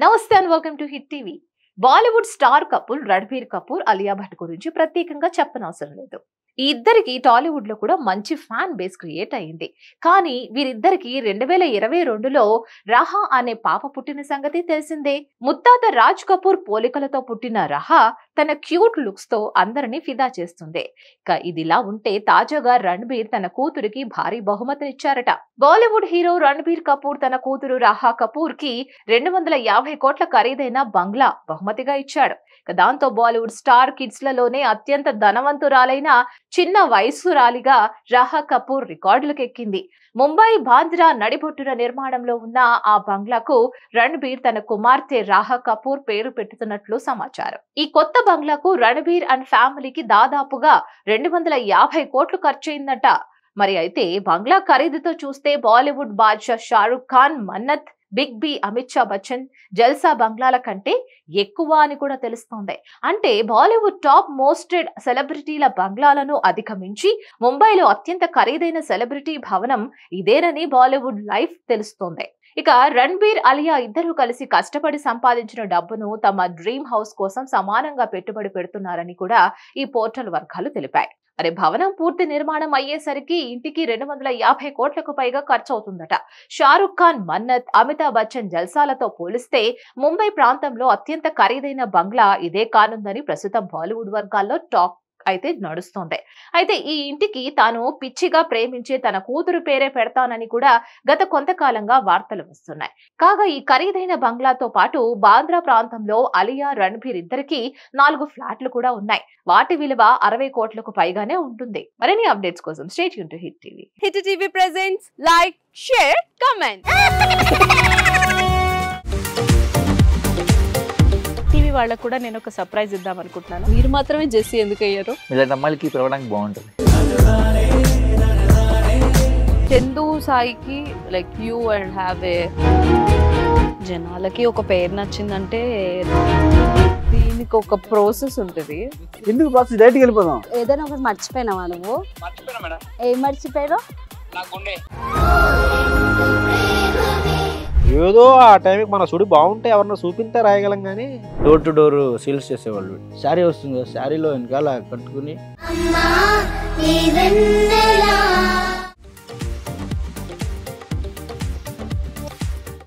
నమస్తే and welcome to Hit TV. Bollywood star couple Ranbir Kapoor, Alia Bhatt గురించి ప్రత్యేకంగా చెప్పనవసరం లేదు. ఈ ఇద్దరికి టాలీవుడ్ లో కూడా మంచి ఫ్యాన్ బేస్ క్రియేట్ అయింది. కానీ వీరిద్దరికి 2022లో రహా అనే పాప పుట్టిన సంగతి తెలిసిందే. ముత్తాత రాజ్ కపూర్ పోలికలతో పుట్టిన రహా తన క్యూట్ లుక్స్ తో అందరినీ ఫిదా చేస్తుంది. ఇక ఇదిలా ఉంటే తాజాగా రణబీర్ తన కూతురికి భారీ బహుమతినిచ్చారట. బాలీవుడ్ హీరో రణబీర్ కపూర్ తన కూతురు రహా కపూర్ కి 250 కోట్ల ఖరీదైన బంగ్లా బహుమతిగా ఇచ్చాడు. దాంతో బాలీవుడ్ స్టార్ కిడ్స్ లలోనే అత్యంత ధనవంతురాలైన చిన్న వయస్సురాలిగా రహా కపూర్ రికార్డులకెక్కింది. ముంబై బాంద్రా నడిబొట్టున నిర్మాణంలో ఉన్న ఆ బంగ్లాకు రణబీర్ తన కుమార్తె రాహా కపూర్ పేరు పెట్టుతున్నట్లు సమాచారం. ఈ కొత్త బంగ్లాకు రణబీర్ అండ్ ఫ్యామిలీకి దాదాపుగా 250 కోట్లు ఖర్చయిందట. మరి అయితే బంగ్లా ఖరీదుతో చూస్తే బాలీవుడ్ బాద్షా షారుఖ్ ఖాన్, మన్నత్, బిగ్ బి అమితాబ్ బచ్చన్ జల్సా బంగ్లాల కంటే ఎక్కువ అని కూడా తెలుస్తోంది. అంటే బాలీవుడ్ టాప్ మోస్టెడ్ సెలబ్రిటీల బంగ్లాలను అధిగమించి ముంబైలో అత్యంత ఖరీదైన సెలబ్రిటీ భవనం ఇదేనని బాలీవుడ్ లైఫ్ తెలుస్తోంది. ఇక రణబీర్, అలియా ఇద్దరు కలిసి కష్టపడి సంపాదించిన డబ్బును తమ డ్రీమ్ హౌస్ కోసం సమానంగా పెట్టుబడి పెడుతున్నారని కూడా ఈ పోర్టల్ వర్గాలు తెలిపాయి. అరే భవనం పూర్తి నిర్మాణం అయ్యేసరికి ఇంటికి 250 కోట్లకు పైగా ఖర్చు అవుతుందట. షారుఖ్ ఖాన్, మన్నత్, అమితాబ్ బచ్చన్ జల్సాలతో పోలిస్తే ముంబై ప్రాంతంలో అత్యంత ఖరీదైన బంగ్లా ఇదే కానుందని ప్రస్తుతం బాలీవుడ్ వర్గాల్లో టాక్ అయితే నడుస్తోంది. అయితే ఈ ఇంటికి తాను పిచ్చిగా ప్రేమించే తన కూతురు పేరే పెడతానని కూడా గత కొంతకాలంగా వార్తలు వస్తున్నాయి. కాగా ఈ ఖరీదైన బంగ్లాతో పాటు బాంద్రా ప్రాంతంలో అలియా, రణబీర్ ఇద్దరికి 4 ఫ్లాట్లు కూడా ఉన్నాయి. వాటి విలువ 60 కోట్లకు పైగానే ఉంటుంది. మరిన్ని అప్డేట్స్ కోసం stay tune to Hit TV. Hit TV presents like, share, comment. TV వాళ్ళకు కూడా నేను ఒక సర్ప్రైజ్ ఇద్దాం అనుకుంటున్నాను. మీరు మాత్రమే జెస్సీ ఎందుకు అయ్యారు? ఇలాంటి అమ్మాయిలకి పిలవడానికి బాగుంటుంది. చందు సాయికి like you and have a జనాలకి ఒక పేరు నచ్చిందంటే దీనికి ఒక ప్రాసెస్ ఉంటుంది. ఎందుకు ప్రాసెస్ డైరెక్ట్‌గా వెళ్ళిపోదాం. ఏదైనా ఒకటి మర్చిపోయినావా నువ్వు? మర్చిపోయినా మేడం. ఏం మర్చిపోయావు? నా గుండె. ఏదో ఆ టైంకి మన సుడి బాగుంటే ఎవరన్నా చూపిస్తే రాయగలం కానీ డోర్ టు డోర్ సేల్స్ చేసేవాళ్ళు. శారీ వస్తుంది, శారీలో వెనకాల కట్టుకుని